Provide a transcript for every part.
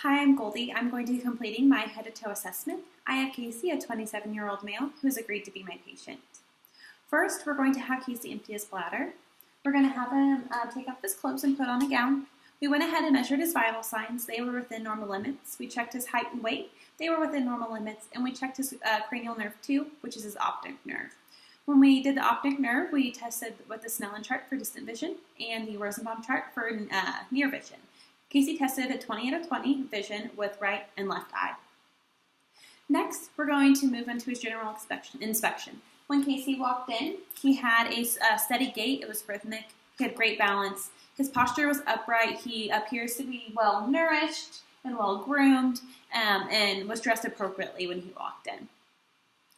Hi, I'm Goldie. I'm going to be completing my head-to-toe assessment. I have Casey, a 27-year-old male, who's agreed to be my patient. First, we're going to have Casey empty his bladder. We're going to have him take off his clothes and put on a gown. We went ahead and measured his vital signs. They were within normal limits. We checked his height and weight. They were within normal limits. And we checked his cranial nerve 2, which is his optic nerve. When we did the optic nerve, we tested with the Snellen chart for distant vision and the Rosenbaum chart for near vision. Casey tested a 20 out of 20 vision with right and left eye. Next, we're going to move into his general inspection. When Casey walked in, he had a steady gait. It was rhythmic. He had great balance. His posture was upright. He appears to be well nourished and well groomed and was dressed appropriately when he walked in.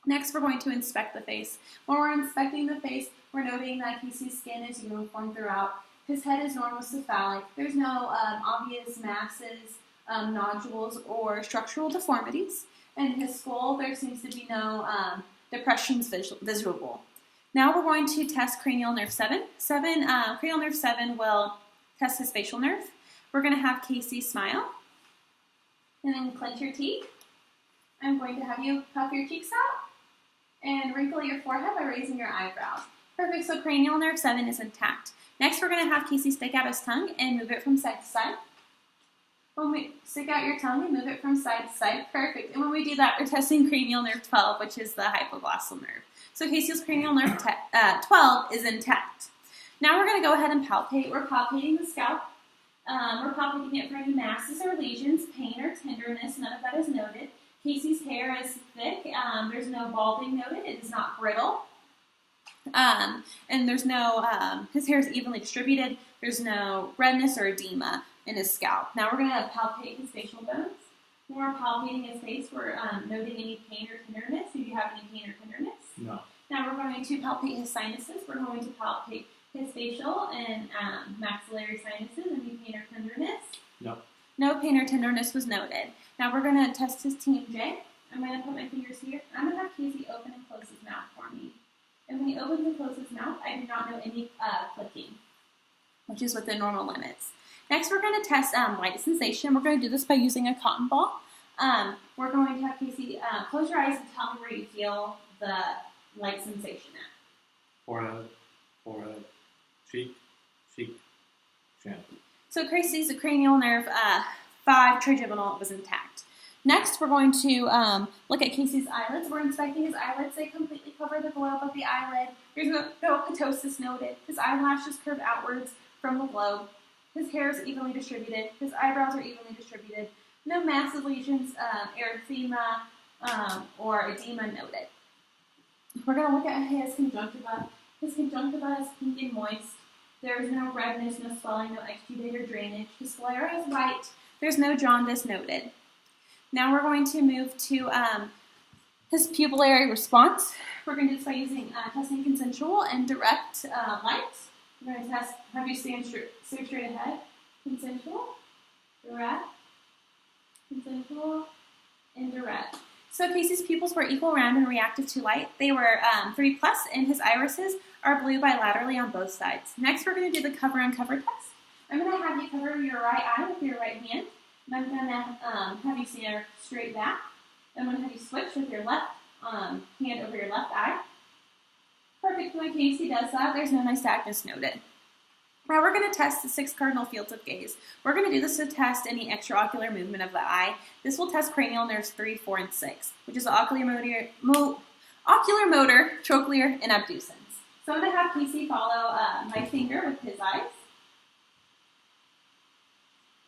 Next, we're going to inspect the face. When we're inspecting the face, we're noting that Casey's skin is uniform throughout. His head is normocephalic. There's no obvious masses, nodules, or structural deformities. And his skull, there seems to be no depressions visible. Now we're going to test cranial nerve 7. Cranial nerve 7 will test his facial nerve. We're going to have Casey smile and then clench your teeth. I'm going to have you puff your cheeks out and wrinkle your forehead by raising your eyebrows. Perfect, so cranial nerve 7 is intact. Next, we're going to have Casey stick out his tongue and move it from side to side. When we stick out your tongue and move it from side to side, perfect. And when we do that, we're testing cranial nerve 12, which is the hypoglossal nerve. So Casey's cranial nerve 12 is intact. Now we're going to go ahead and palpate. We're palpating the scalp. We're palpating it for any masses or lesions, pain or tenderness. None of that is noted. Casey's hair is thick. There's no balding noted. It is not brittle. And there's no, his hair is evenly distributed. There's no redness or edema in his scalp. Now we're going to palpate his facial bones. When we're palpating his face, we're noting any pain or tenderness. Do you have any pain or tenderness? No. Now we're going to palpate his sinuses. We're going to palpate his facial and maxillary sinuses. Any pain or tenderness? No. No pain or tenderness was noted. Now we're going to test his team J. I'm going to put my fingers here. I'm going to have Casey open and close his mouth for me. And when he opens and closes his mouth, I do not know any clicking, which is within normal limits. Next, we're going to test light sensation. We're going to do this by using a cotton ball. We're going to have Casey close your eyes and tell me where you feel the light sensation at. Forehead, cheek, chin. So Casey's cranial nerve 5 trigeminal was intact. Next, we're going to look at Casey's eyelids. We're inspecting his eyelids. They completely cover the globe of the eyelid. There's no ptosis noted. His eyelashes curve outwards from the globe. His hair is evenly distributed. His eyebrows are evenly distributed. No massive lesions, erythema, or edema noted. We're going to look at his conjunctiva. His conjunctiva is pink and moist. There is no redness, no swelling, no exudate or drainage. His sclera is white. There's no jaundice noted. Now we're going to move to his pupillary response. We're going to do this by using testing consensual and direct light. We're going to have you stand straight ahead. Consensual, direct, consensual, and direct. So Casey's pupils were equal, round, and reactive to light. They were 3+, and his irises are blue bilaterally on both sides. Next, we're going to do the cover-on-cover test. I'm going to have you cover your right eye with your right hand. And I'm going to have you stare straight back. I'm going to have you switch with your left hand over your left eye. Perfect. When Casey does that, there's no nystagmus noted. Now we're going to test the 6 cardinal fields of gaze. We're going to do this to test any extraocular movement of the eye. This will test cranial nerves 3, 4, and 6, which is ocular motor, trochlear, and abducens. So I'm going to have Casey follow my finger with his eyes.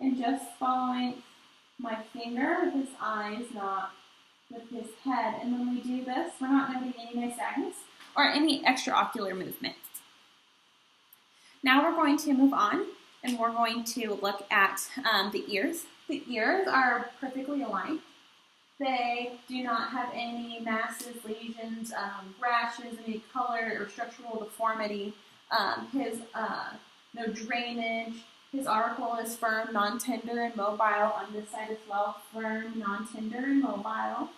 And just following my finger with his eyes, not with his head. And when we do this, we're not noting any nystagmus or any extraocular movements. Now we're going to move on, and we're going to look at the ears. The ears are perfectly aligned. They do not have any masses, lesions, rashes, any color or structural deformity. No drainage. His auricle is firm, non-tender, and mobile. On this side as well, firm, non-tender, and mobile.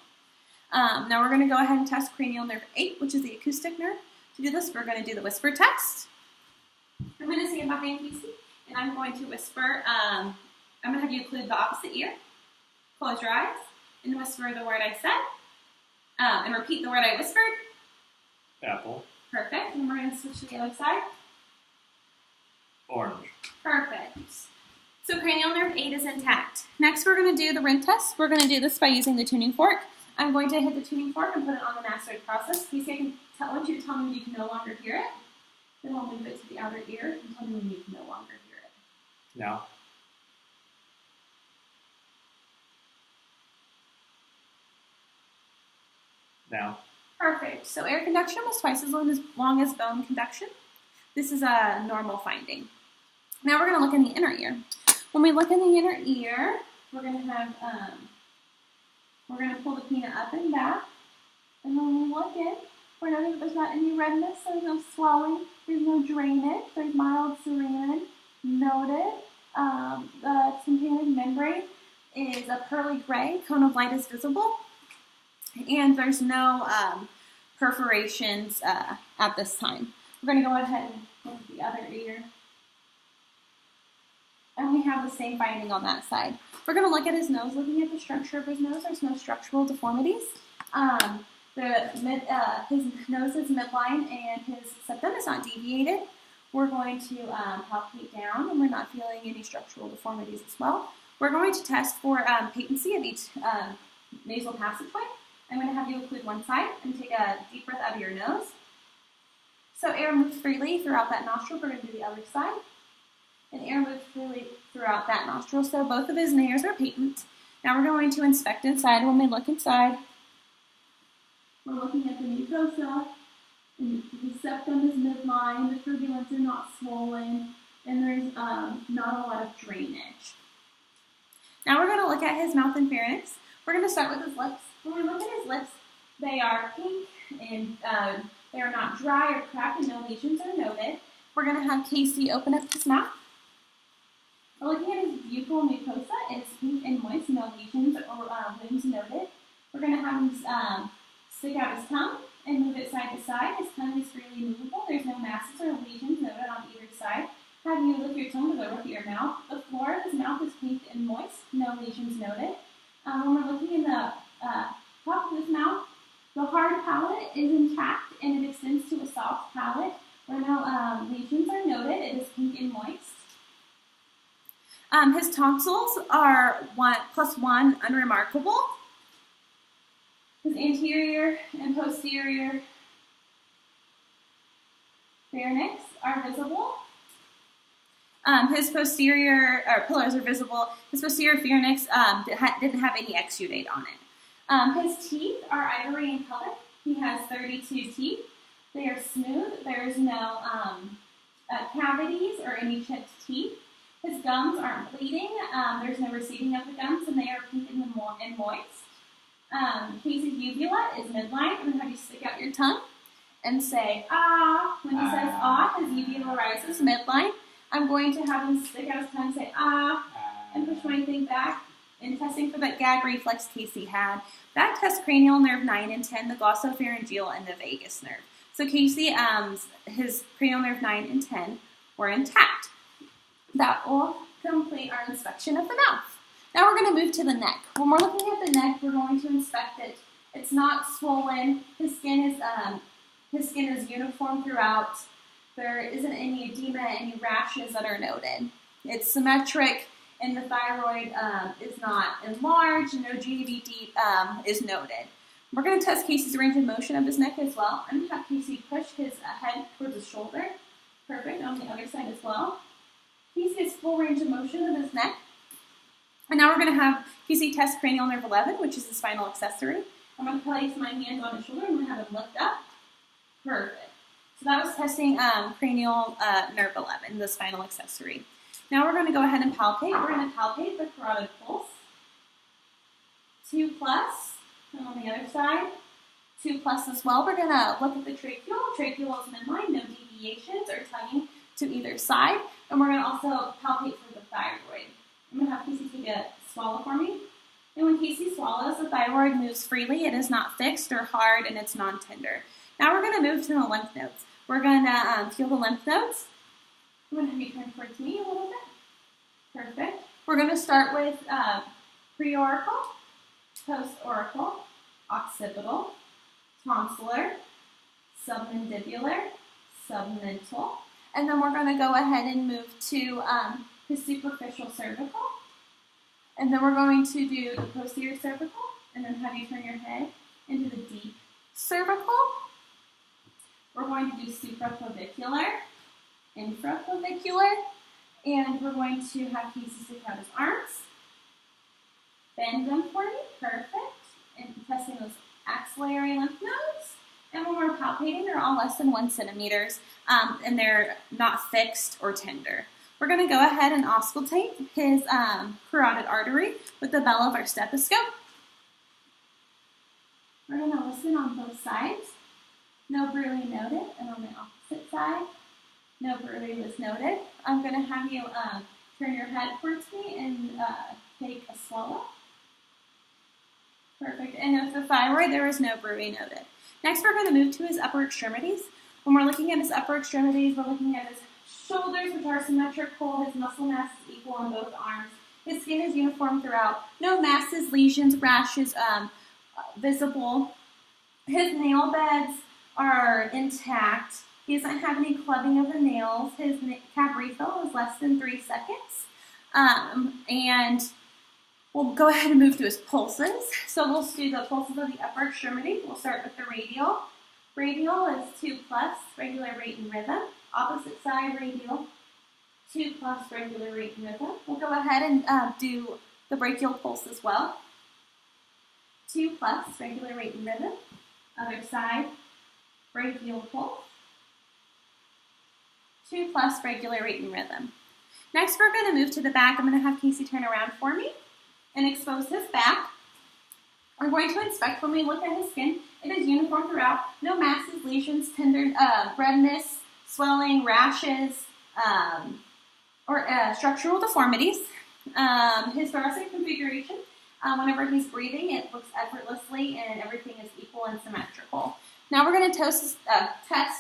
Now we're going to go ahead and test cranial nerve 8, which is the acoustic nerve. To do this, we're going to do the whisper test. I'm going to stand behind Casey, and I'm going to whisper. I'm going to have you include the opposite ear. close your eyes and whisper the word I said. And repeat the word I whispered. Apple. Perfect. And we're going to switch to the other side. Orange. Perfect. So cranial nerve 8 is intact. Next, we're going to do the rim test. We're going to do this by using the tuning fork. I'm going to hit the tuning fork and put it on the mastoid process. Casey, I want you to tell me when you can no longer hear it. Then I'll move it to the outer ear and tell me when you can no longer hear it. Now. Now. Perfect. So air conduction was twice as long as bone conduction. This is a normal finding. Now we're going to look in the inner ear. When we look in the inner ear, we're going to have, we're going to pull the peanut up and back. And when we look in, we're noting that there's not any redness, there's no swelling, there's no drainage, there's mild serine noted. The tympanic membrane is a pearly gray, cone of light is visible, and there's no perforations at this time. We're going to go ahead and look at the other ear. And we have the same finding on that side. We're going to look at his nose. Looking at the structure of his nose, there's no structural deformities. His nose is midline and his septum is not deviated. We're going to palpate down, and we're not feeling any structural deformities as well. We're going to test for patency of each nasal passageway. I'm going to have you include one side and take a deep breath out of your nose. So air moves freely throughout that nostril. We're going to do the other side. And air moves freely throughout that nostril. So both of his nares are patent. Now we're going to inspect inside. When we look inside, we're looking at the mucosa. And the septum is midline. The turbulence are not swollen. And there's not a lot of drainage. Now we're going to look at his mouth and pharynx. We're going to start with his lips. When we look at his lips, they are pink and they are not dry or cracked and no lesions are noted. We're going to have Casey open up his mouth. We're looking at his buccal mucosa. It's pink and moist, no lesions or wounds noted. We're going to have him stick out his tongue and move it side to side. His tongue is freely movable. There's no masses or lesions noted on either side. Have you lift your tongue to the roof of your mouth. The floor of his mouth is pink and moist, no lesions noted. When we're looking in the top of his mouth, the hard palate is intact and it extends to a soft palate where no lesions are noted. It is pink and moist. His tonsils are +1 unremarkable. His anterior and posterior pharynx are visible. His posterior pillars are visible. His posterior pharynx didn't have any exudate on it. His teeth are ivory in color. He has 32 teeth. They are smooth. There's no cavities or any chipped teeth. His gums aren't bleeding. There's no receding of the gums, and they are pink and moist. Casey's uvula is midline. I'm going to have you stick out your tongue and say, ah. When he says ah, his uvula rises midline. I'm going to have him stick out his tongue and say, ah, and push my thing back. And testing for that gag reflex Casey had. That tests cranial nerve 9 and 10, the glossopharyngeal, and the vagus nerve. So Casey, his cranial nerve 9 and 10 were intact. That will complete our inspection of the mouth. Now we're going to move to the neck. When we're looking at the neck, we're going to inspect it. It's not swollen. His skin is uniform throughout. There isn't any edema, any rashes that are noted. It's symmetric, and the thyroid is not enlarged, and no GVD is noted. We're going to test Casey's range of motion of his neck as well. I'm going to have Casey push his head towards his shoulder. Perfect, on the other side as well. Casey has full range of motion of his neck. And now we're going to have Casey test cranial nerve 11, which is the spinal accessory. I'm going to place my hand on his shoulder. I'm going to have him lift up. Perfect. So that was testing cranial nerve 11, the spinal accessory. Now we're going to go ahead and palpate. We're going to palpate the carotid pulse. 2+, and on the other side, 2+ as well. We're going to look at the tracheal. Tracheal is midline, no deviations or tugging to either side. And we're going to also palpate for the thyroid. I'm going to have Casey take a swallow for me. And when Casey swallows, the thyroid moves freely. It is not fixed or hard, and it's non-tender. Now we're going to move to the lymph nodes. We're going to feel the lymph nodes. I'm going to have you turn towards me a little bit. Perfect. We're going to start with preauricle, postauricle, occipital, tonsillar, submandibular, submental, and then we're going to go ahead and move to the superficial cervical, and then we're going to do the posterior cervical, and then have you turn your head into the deep cervical. We're going to do supraclavicular, infraclavicular, and we're going to have Casey stick out his arms. Bend them for me, perfect, and testing those axillary lymph nodes. And when we're palpating, they're all less than 1 centimeter, and they're not fixed or tender. We're going to go ahead and auscultate his carotid artery with the bell of our stethoscope. We're going to listen on both sides. No bruit noted, and on the opposite side, no bruit was noted. I'm going to have you turn your head towards me and take a swallow. Perfect. And with the thyroid, there is no bruit noted. Next, we're going to move to his upper extremities. When we're looking at his upper extremities, we're looking at his shoulders, which are symmetrical. His muscle mass is equal on both arms. His skin is uniform throughout. No masses, lesions, rashes visible. His nail beds are intact. He doesn't have any clubbing of the nails. His cab refill is less than 3 seconds. And we'll go ahead and move to his pulses. So we'll do the pulses of the upper extremity. We'll start with the radial. Radial is 2+, regular rate and rhythm. Opposite side radial, 2+, regular rate and rhythm. We'll go ahead and do the brachial pulse as well. 2+, regular rate and rhythm. Other side, brachial pulse. 2+, regular rate and rhythm. Next, we're going to move to the back. I'm going to have Casey turn around for me and expose his back. We're going to inspect. When we look at his skin, it is uniform throughout. No masses, lesions, tender, redness, swelling, rashes, or structural deformities. His thoracic configuration, whenever he's breathing, it looks effortlessly and everything is equal and symmetrical. Now we're going to test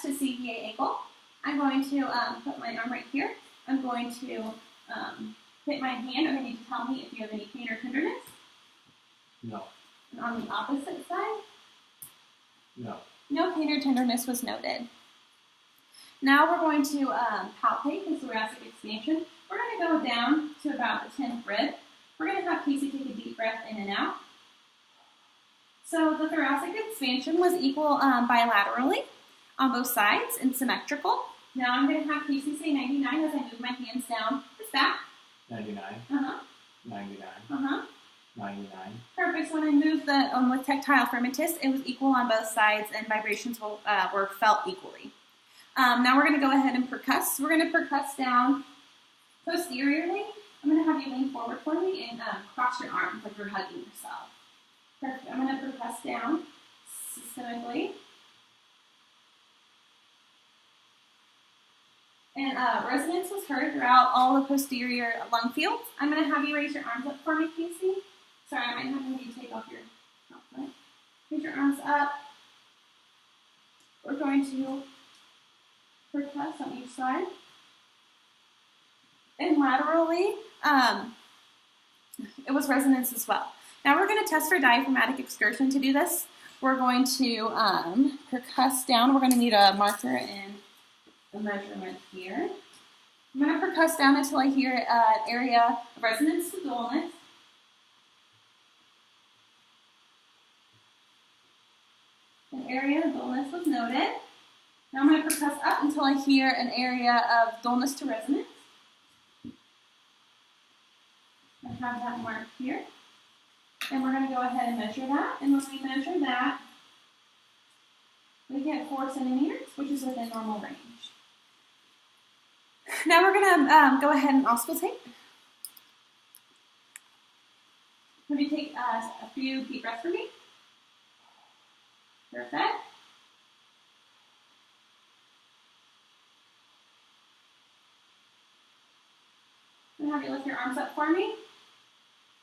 to CVA ankle. I'm going to put my arm right here. I'm going to hit my hand. You're going to need to tell me if you have any pain or tenderness. No. And on the opposite side? No. No pain or tenderness was noted. Now we're going to palpate his thoracic expansion. We're going to go down to about the 10th rib. We're going to have Casey take a deep breath in and out. So the thoracic expansion was equal bilaterally on both sides and symmetrical. Now I'm going to have Casey say 99 as I move my hands down his back. 99. 99. 99. Perfect. So when I moved the with tactile firmitus, it was equal on both sides and vibrations were felt equally. Now we're going to go ahead and percuss. We're going to percuss down posteriorly. I'm going to have you lean forward for me and cross your arms like you're hugging yourself. Perfect. I'm going to percuss down systemically. And resonance was heard throughout all the posterior lung fields. I'm going to have you raise your arms up for me, Casey. Sorry, I might have to have you take off your outfit. Raise your arms up. We're going to percuss on each side. And laterally, it was resonance as well. Now we're going to test for diaphragmatic excursion. To do this, we're going to percuss down. We're going to need a marker and a measurement here. I'm going to percuss down until I hear an area of resonance to dullness. An area of dullness was noted. Now I'm going to percuss up until I hear an area of dullness to resonance. I have that marked here. And we're going to go ahead and measure that. And when we measure that, we get 4 centimeters, which is within normal range. Now we're going to go ahead and auscultate. Let me take a few deep breaths for me. Perfect. I'm going to have you lift your arms up for me.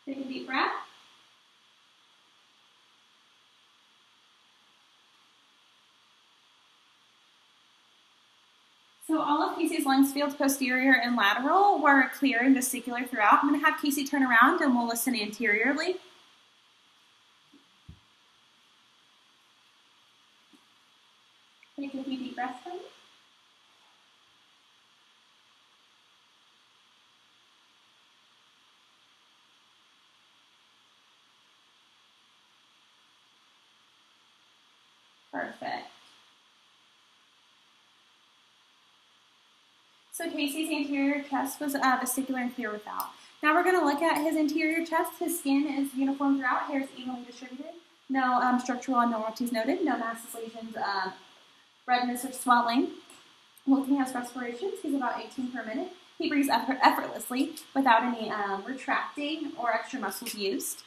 Take a deep breath. So all of Casey's lungs fields, posterior and lateral, were clear and vesicular throughout. I'm going to have Casey turn around and we'll listen anteriorly. Take a few deep breaths for me. Perfect. So Casey's anterior chest was vesicular and clear without. Now we're going to look at his anterior chest. His skin is uniform throughout. Hair is evenly distributed. No structural abnormalities noted. No masses, lesions, redness, or swelling. Looking at his respirations, he's about 18 per minute. He breathes effortlessly without any retracting or extra muscles used.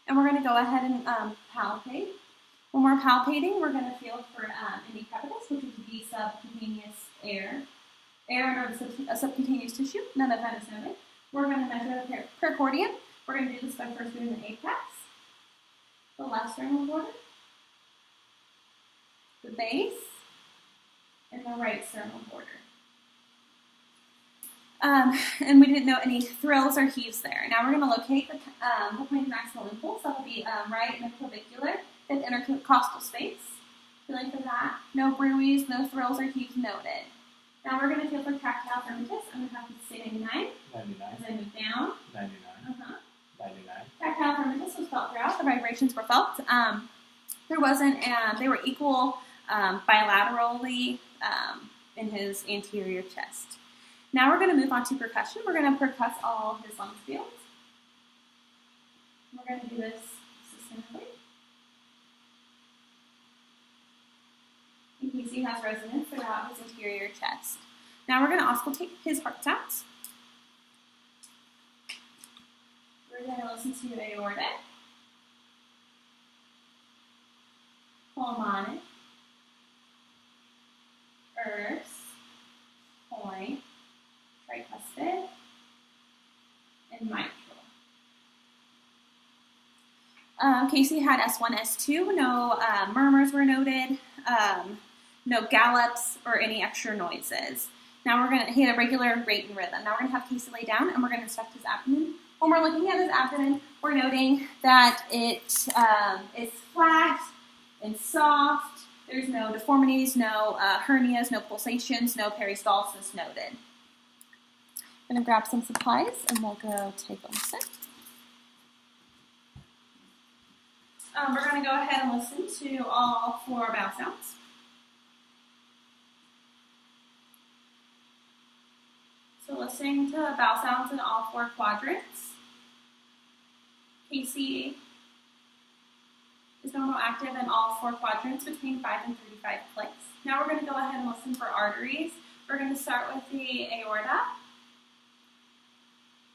And we're going to go ahead and palpate. When we're palpating, we're going to feel for any crepitus, which is the subcutaneous air under the subcutaneous tissue. None of that is noted. We're going to measure the pericardium. We're going to do this by first doing the apex, the left sternal border, the base, and the right sternal border. And we didn't note any thrills or heaves there. Now we're going to locate the point of maximal impulse. That will be right midclavicular, fifth intercostal space. Feeling for that. No bruits, no thrills or heaves noted. Now we're going to feel for tractile firmitus. I'm going to have to say 99. 99. As I move down. 99. 99. Tractile firmitus was felt throughout. The vibrations were felt. There wasn't, they were equal bilaterally in his anterior chest. Now we're going to move on to percussion. We're going to percuss all his lungs fields. We're going to do this systemically. In case he has resonance throughout his interior chest. Now we're going to auscultate his heart sounds. We're going to listen to aortic, pulmonic, earth, point, tricuspid, and mitral. Casey had S1, S2. No murmurs were noted. No gallops or any extra noises. Now he had a regular rate and rhythm. Now we're going to have Casey lay down and we're going to inspect his abdomen. When we're looking at his abdomen, we're noting that it is flat and soft. There's no deformities, no hernias, no pulsations, no peristalsis noted. I'm going to grab some supplies and we'll go take a listen. We're going to go ahead and listen to all 4 vowel sounds. So listening to vowel sounds in all 4 quadrants. Casey is normal active in all 4 quadrants between 5 and 35 clicks. Now we're going to go ahead and listen for arteries. We're going to start with the aorta.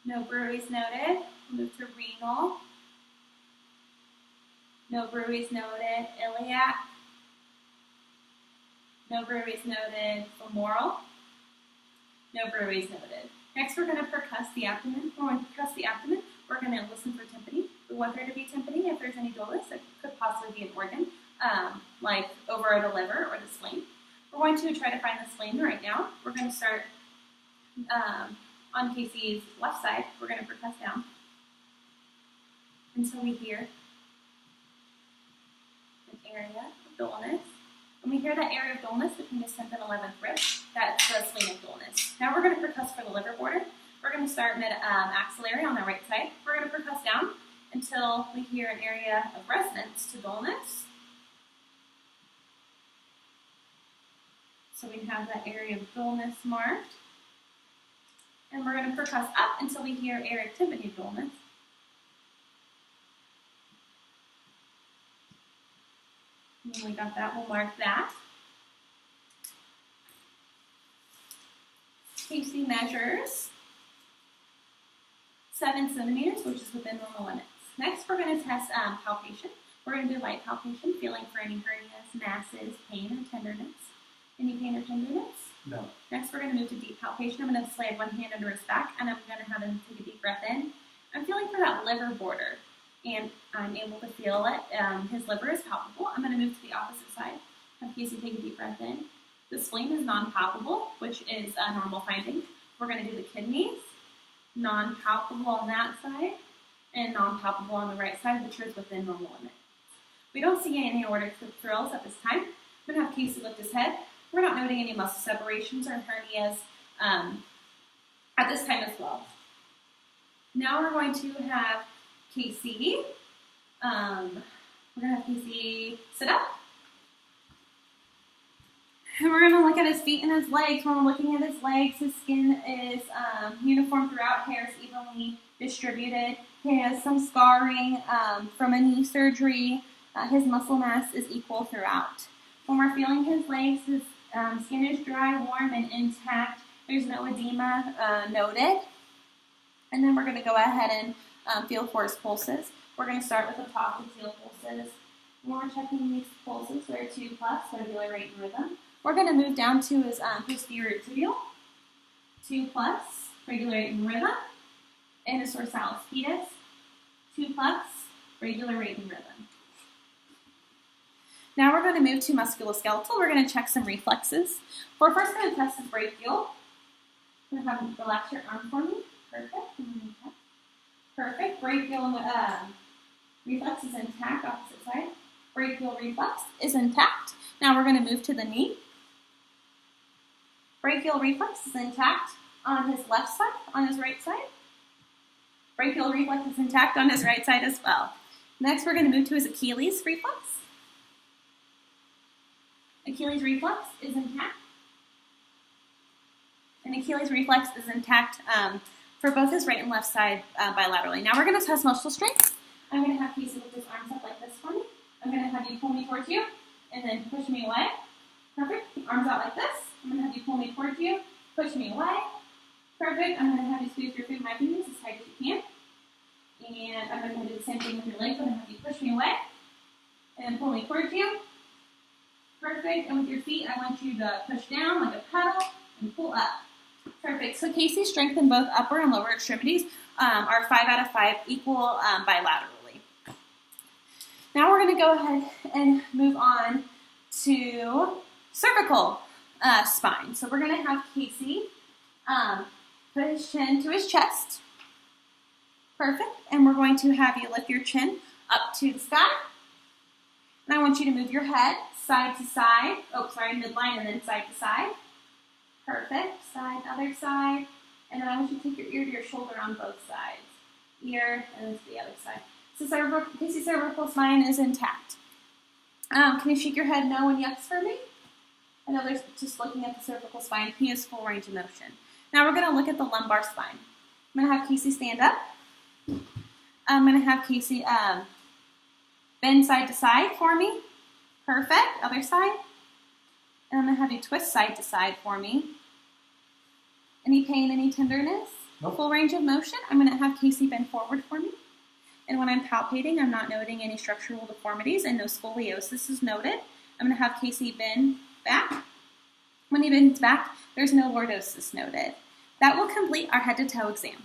No bruits noted. Move to renal. No bruits noted. Iliac. No bruits noted. Femoral. No bruits noted. Next, we're going to percuss the abdomen. When we percuss the abdomen, we're going to listen for tympany. We want there to be tympany. If there's any dullness, it could possibly be an organ, like over the liver or the spleen. We're going to try to find the spleen right now. We're going to start on Casey's left side. We're going to percuss down until we hear an area of dullness. When we hear that area of dullness between the 10th and 11th rib, that's the splenic dullness. Now we're going to percuss for the liver border. We're going to start mid-axillary on the right side. We're going to percuss down until we hear an area of resonance to dullness. So we have that area of dullness marked. And we're going to percuss up until we hear area of tympany dullness. And when we got that, we'll mark that. Casey measures 7 centimeters, which is within normal limits. Next, we're going to test palpation. We're going to do light palpation, feeling for any hernias, masses, pain, or tenderness. Any pain or tenderness? No. Next, we're going to move to deep palpation. I'm going to slide one hand under his back, and I'm going to have him take a deep breath in. I'm feeling for that liver border, and I'm able to feel it. His liver is palpable. I'm going to move to the opposite side. Have Casey take a deep breath in. The spleen is non-palpable, which is a normal finding. We're going to do the kidneys, non-palpable on that side, and non-palpable on the right side, which is within normal limits. We don't see any aortic thrills at this time. We're going to have Casey lift his head. We're not noting any muscle separations or hernias at this time as well. Now we're going to have Casey, sit up. And we're going to look at his feet and his legs. When we're looking at his legs, his skin is uniform throughout, hair is evenly distributed. He has some scarring from a knee surgery. His muscle mass is equal throughout. When we're feeling his legs, his skin is dry, warm, and intact. There's no edema noted. And then we're going to go ahead and feel for his pulses. We're going to start with the top and feel pulses. When we're checking these pulses, they're 2+, regular rate and rhythm. We're going to move down to his posterior tibial, 2+, regular rate and rhythm, and his dorsalis pedis, 2+, regular rate and rhythm. Now we're going to move to musculoskeletal. We're going to check some reflexes. We're first going to test his brachial. I'm going to have him relax your arm for me. Perfect. Perfect. Brachial reflex is intact, opposite side. Brachial reflex is intact. Now we're going to move to the knee. Brachial reflex is intact on his left side, on his right side. Brachial reflex is intact on his right side as well. Next, we're going to move to his Achilles reflex. Achilles reflex is intact. And Achilles reflex is intact for both his right and left side bilaterally. Now we're going to test muscle strength. I'm going to have Casey lift his arms up like this for me. I'm going to have you pull me towards you and then push me away. Perfect. Arms out like this. I'm going to have you pull me towards you, push me away. Perfect. I'm going to have you squeeze your feet with my fingers as tight as you can. And I'm going to do the same thing with your legs. I'm going to have you push me away and pull me towards you. Perfect. And with your feet, I want you to push down like a pedal and pull up. Perfect. So Casey's strength in both upper and lower extremities are 5 out of 5 equal bilaterally. Now we're going to go ahead and move on to cervical spine. So we're going to have Casey put his chin to his chest. Perfect. And we're going to have you lift your chin up to the sky. And I want you to move your head side to side. Midline and then side to side. Perfect. Side, other side. And then I want you to take your ear to your shoulder on both sides. Ear and then to the other side. So Casey's cervical spine is intact. Can you shake your head no and yes for me? I know there's just looking at the cervical spine. He has full range of motion. Now we're going to look at the lumbar spine. I'm going to have Casey stand up. I'm going to have Casey bend side to side for me. Perfect. Other side. And I'm going to have you twist side to side for me. Any pain, any tenderness? Nope. Full range of motion. I'm going to have Casey bend forward for me. And when I'm palpating, I'm not noting any structural deformities and no scoliosis is noted. I'm going to have Casey bend back. When he bends back, there's no lordosis noted. That will complete our head to toe exam.